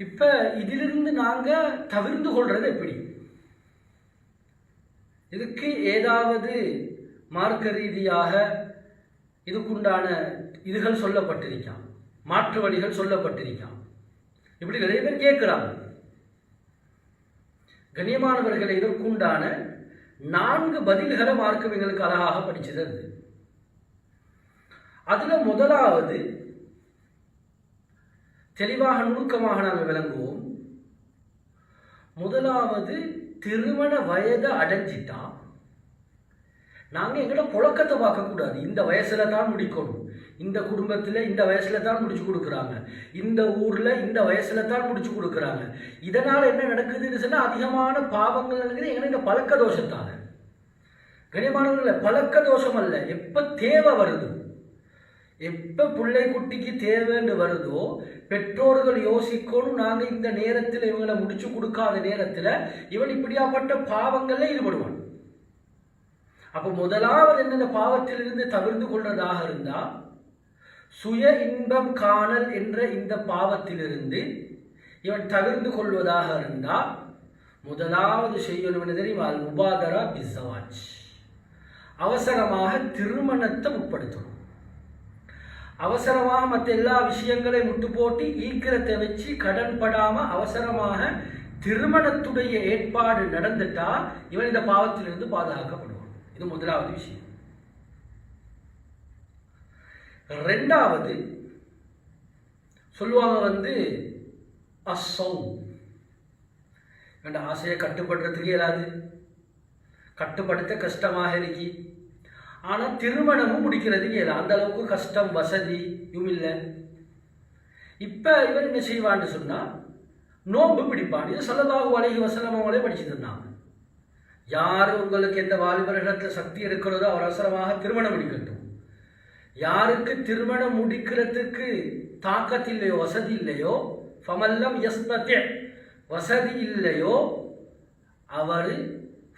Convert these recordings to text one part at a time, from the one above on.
இப்ப இதிலிருந்து நாங்க தவிர்ந்து கொள்றது எப்படி? இதுக்கு ஏதாவது மார்க்க ரீதியாக இதுக்குண்டான இதுகள் சொல்லப்பட்டிருக்கான், மாற்று வழிகள் சொல்லப்பட்டிருக்கான். இப்படி நிறைய பேர் கேட்கிறாங்க. கண்ணியமானவர்களை இதற்குண்டான 4 பதில்களை மார்க்கம் எங்களுக்கு அழகாக படிச்சது. அதுல முதலாவது தெளிவாக நுணுக்கமாக நாங்கள் விளங்குவோம். முதலாவது, திருமண வயதை அடைஞ்சிட்டா நாங்கள் எங்களோட புழக்கத்தை பார்க்கக்கூடாது. இந்த வயசுல தான் முடிக்கணும், இந்த குடும்பத்தில் இந்த வயசுல தான் முடிச்சு கொடுக்குறாங்க, இந்த ஊர்ல இந்த வயசுல தான் முடிச்சு கொடுக்குறாங்க. இதனால் என்ன நடக்குதுன்னு சொன்னால் அதிகமான பாவங்கள் நடக்குது எங்களை இந்த பழக்க தோஷத்தான. கண்ணியமானவர்கள், பழக்க தோஷம் அல்ல, எப்போ தேவை வருது, எப்போ பிள்ளை குட்டிக்கு தேவைன்னு வருதோ பெற்றோர்கள் யோசிக்கணும், நாங்கள் இந்த நேரத்தில் இவங்களை முடிச்சு கொடுக்காத நேரத்தில் இவன் இப்படியாப்பட்ட பாவங்களில் ஈடுபடுவான். அப்போ முதலாவது என்ன, பாவத்திலிருந்து தவிர்த்து கொள்றதாக இருந்தா சுய இன்பம் காணல் என்ற இந்த பாவத்திலிருந்து இவன் தவிர்த்து கொள்வதாக இருந்தா முதலாவது செய்யணும் தெரியுமா? முபாதரா பிஸ்ஸவாஜ், அவசரமாக திருமணத்தை முற்படுத்தணும். அவசரமாக மற்ற எல்லா விஷயங்களையும் முட்டு போட்டு ஈக்கிரத்தை வச்சு கடன் படாம அவசரமாக திருமணத்துடைய ஏற்பாடு நடந்துட்டா இவன் இந்த பாவத்திலிருந்து பாதுகாக்கப்படுவான். இது முதலாவது விஷயம். ரெண்டாவது சொல்லுவாங்க அசௌம், ஆசையை கட்டுப்படுறதுக்கு இயலாது, கட்டுப்படுத்த கஷ்டமாக இருக்கு. ஆனால் திருமணமும் முடிக்கிறதுக்கு இயலாது, அந்த அளவுக்கு கஷ்டம் வசதியும் இல்லை. இப்போ இவர் என்ன செய்வான்னு சொன்னால் நோன்பு பிடிப்பான். இது ஸல்லல்லாஹு அலைஹி வஸல்லம் அவங்களே படிச்சுட்டு இருந்தாங்க. யார் உங்களுக்கு எந்த வாலிபர்களிடத்தில் சக்தி இருக்கிறதோ அவர் அவசரமாக திருமணம் முடிக்கட்டும். யாருக்கு திருமணம் முடிக்கிறதுக்கு தாக்கத்து இல்லையோ, வசதி இல்லையோ, ஃபமல்லம் யஸ்ததி, வசதி இல்லையோ, அவர்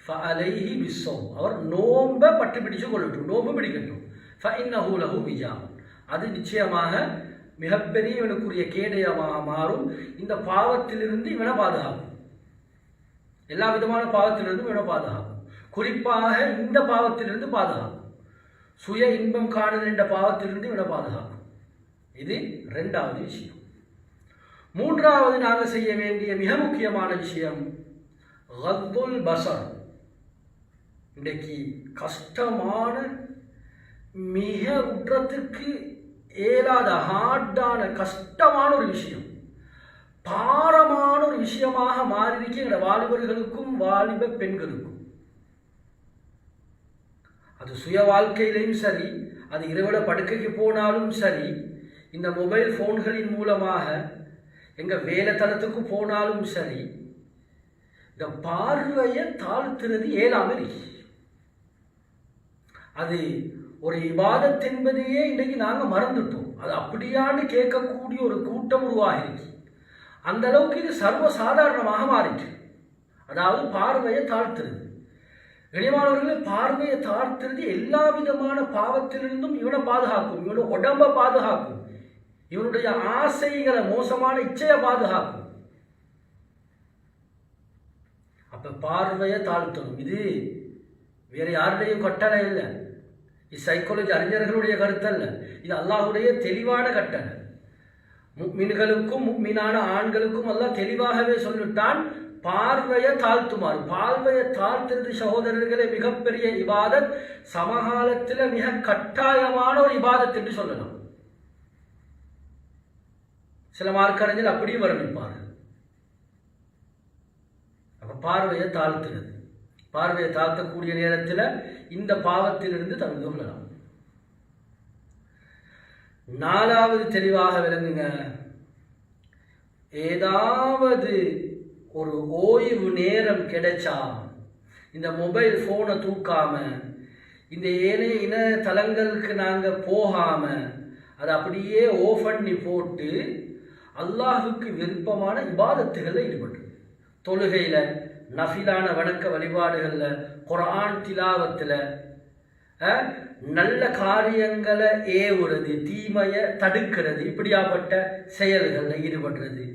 ஃபஅலைஹி பிஸ்ஸௌம், அவர் நோன்பை பட்டு பிடிச்சு கொள்ளட்டும், நோன்பு பிடிக்கட்டும். ஃபஇன்னஹு லஹு விஜா, அது நிச்சயமாக மிகப்பெரிய இவனுக்குரிய கேடயமாக மாறும். இந்த பாவத்திலிருந்து இவனை பாதுகாக்கும், எல்லா விதமான பாவத்திலிருந்தும் இவனை பாதுகாக்கும். குறிப்பாக இந்த பாவத்திலிருந்து பாதுகாக்கும், சுய இன்பம் காணல் என்ற பாவத்திலிருந்து இவனை பாதுகாக்கும். இது ரெண்டாவது விஷயம். மூன்றாவது நாங்கள் செய்ய வேண்டிய மிக முக்கியமான விஷயம் கத்துல் பஸர். இன்றைக்கு கஷ்டமான, மிக உற்றத்துக்கு ஏறாத, ஹார்டான, கஷ்டமான ஒரு விஷயம், பாரமான ஒரு விஷயமாக மாறியிருக்கிற வாலிபர்களுக்கும் வாலிப பெண்களுக்கும். அது சுய வாழ்க்கையிலையும் சரி, அது இரவிட படுக்கைக்கு போனாலும் சரி, இந்த மொபைல் ஃபோன்களின் மூலமாக எங்கள் வேலை தளத்துக்கு போனாலும் சரி, இந்த பார்வையை தாழ்த்துறது ஏழாமல் இருக்கு. அது ஒரு இபாதத் என்பதையே இன்றைக்கு நாங்கள் மறந்துட்டோம். அது அப்படியான்னு கேட்கக்கூடிய ஒரு கூட்டம் உருவாகிருக்கு. அந்த அளவுக்கு இது சர்வசாதாரணமாக மாறிட்டு. அதாவது பார்வையை தாழ்த்துறது. கண்ணியமானவர்களே, பார்வையை தாழ்த்துறது எல்லா விதமான பாவத்திலிருந்தும் இவனை பாதுகாக்கும், இவனோட உடம்பை பாதுகாக்கும், இவனுடைய ஆசைகளை, மோசமான இச்சையை பாதுகாக்கும். அப்ப பார்வையை தாழ்த்தணும். இது வேற யாருடையும் கட்டளை இல்லை, இது சைக்காலஜி அறிஞர்களுடைய கருத்தல்ல, இது அல்லாஹுடைய தெளிவான கட்டளை. முக்மின்களுக்கும் முக்மினான ஆண்களுக்கும் அல்லாஹ் தெளிவாகவே சொல்லிட்டான், பார்வையை தாழ்த்துமாறு. பார்வையை தாழ்த்துறது சகோதரர்களே மிகப்பெரிய இபாதத், சமகாலத்தில் மிக கட்டாயமான ஒரு இபாதத் என்று சொல்லலாம். சில மார்க்கறிஞர் அப்படியும் வர்ணிப்பார். அப்ப பார்வையை தாழ்த்துறது, பார்வையை தாழ்த்தக்கூடிய நேரத்தில் இந்த பாவத்திலிருந்து தவிர்த்து கொள்ளலாம். நாலாவது தெளிவாக விளங்குங்க, ஏதாவது ஒரு ஓய்வு நேரம் கிடைச்சா இந்த மொபைல் ஃபோனை தூக்காம, இந்த ஏனைய இணையதளங்களுக்கு நாங்கள் போகாம, அதை அப்படியே ஓஃப் பண்ணி போட்டு அல்லாஹுக்கு விருப்பமான இபாதத்துகளில் ஈடுபட்டு, தொழுகையில், நஃபிலான வணக்க வழிபாடுகளில், குர்ஆன் திலாவத்தில், நல்ல காரியங்களை ஏவுறது, தீமையை தடுக்கிறது, இப்படியாப்பட்ட செயல்களில் ஈடுபடுறது.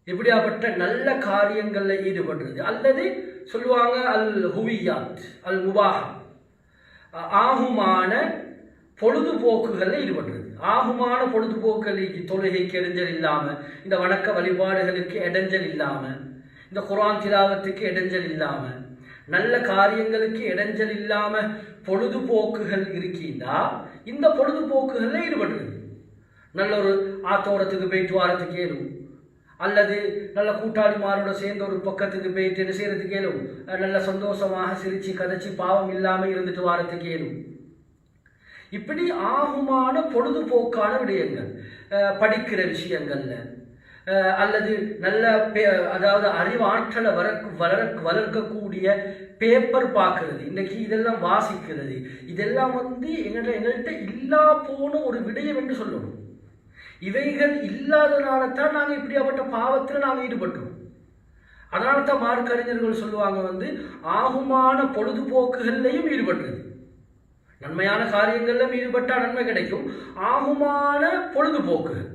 இப்படியாப்பட்ட நல்ல காரியங்களில் ஈடுபடுறது. அல்லது சொல்லுவாங்க அல் ஹுவியாத் அல் முபாஹா, ஆகுமான பொழுதுபோக்குகளில் ஈடுபடுறது. ஆகுமான பொழுதுபோக்குகளுக்கு தொழுகைக்கு இடைஞ்சல் இல்லாமல், இந்த வணக்க வழிபாடுகளுக்கு இடைஞ்சல் இல்லாமல், இந்த குர்ஆன் திலாவத்துக்கு இடைஞ்சல் இல்லாமல், நல்ல காரியங்களுக்கு இடைஞ்சல் இல்லாமல் பொழுதுபோக்குகள் இருக்கின்றா இந்த பொழுதுபோக்குகளில் ஈடுபடுறது. நல்ல ஒரு ஆத்தோரத்துக்கு போயிட்டு வாரத்துக்கு ஏறும், அல்லது நல்ல கூட்டாளிமாரோட சேர்ந்து ஒரு பக்கத்துக்கு போயிட்டு என்ன செய்யறதுக்கு ஏறும், நல்ல சந்தோஷமாக சிரிச்சு கதைச்சி பாவம் இல்லாமல் இருந்துட்டு வாரத்துக்கு ஏறும். இப்படி ஆகுமான பொழுதுபோக்கான விடயங்கள், படிக்கிற விஷயங்கள்ல, அல்லது நல்ல அதாவது அறிவாற்றலை வளர்க்கக்கூடிய பேப்பர் பார்க்கறது, இன்னைக்கு இதெல்லாம் வாசிக்கிறது, இதெல்லாம் எங்கள்கிட்ட இல்லா போன ஒரு விடயம் என்று சொல்லணும். இவைகள் இல்லாதனால தான் நாங்கள் இப்படியாப்பட்ட பாவத்தில் நாங்கள் ஈடுபட்டோம். அதனால தான் மார்க்கறிஞர்கள் சொல்லுவாங்க ஆகுமான பொழுதுபோக்குகள்லையும் ஈடுபட்டுறது. நன்மையான காரியங்கள்லையும் ஈடுபட்டால் நன்மை கிடைக்கும். ஆகுமான பொழுதுபோக்குகள்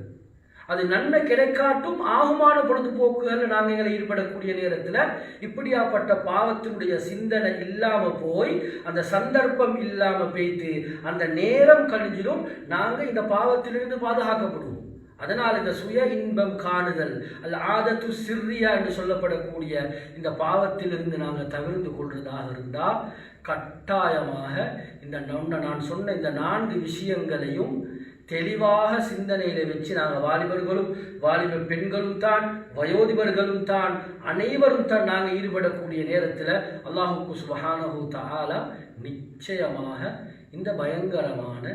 அது நன்மை கிடைக்காட்டும். ஆகுமான பொழுதுபோக்குகள் நாங்கள் எங்களை ஈடுபடக்கூடிய நேரத்தில் இப்படியாப்பட்ட பாவத்தினுடைய சிந்தனை இல்லாமல் போய் அந்த சந்தர்ப்பம் இல்லாமல் போயிட்டு அந்த நேரம் கழிஞ்சிடும். நாங்கள் இந்த பாவத்திலிருந்து பாதுகாக்கப்படுவோம். அதனால் இந்த சுய இன்பம் காணுதல் அல்ல ஆதத்து சிர்ரியா என்று சொல்லப்படக்கூடிய இந்த பாவத்திலிருந்து நாங்கள் தவிர்த்து கொள்வதாக இருந்தால் கட்டாயமாக இந்த நான் சொன்ன இந்த 4 விஷயங்களையும் தெளிவாக சிந்தனையில வச்சு நாங்கள் வாலிப பெண்களும் தான், வயோதிபர்களும் தான், அனைவரும் தான் நாங்கள் ஈடுபடக்கூடிய நேரத்தில் அல்லாஹுக்கு சுப்ஹானஹு தஆலா நிச்சயமாக இந்த பயங்கரமான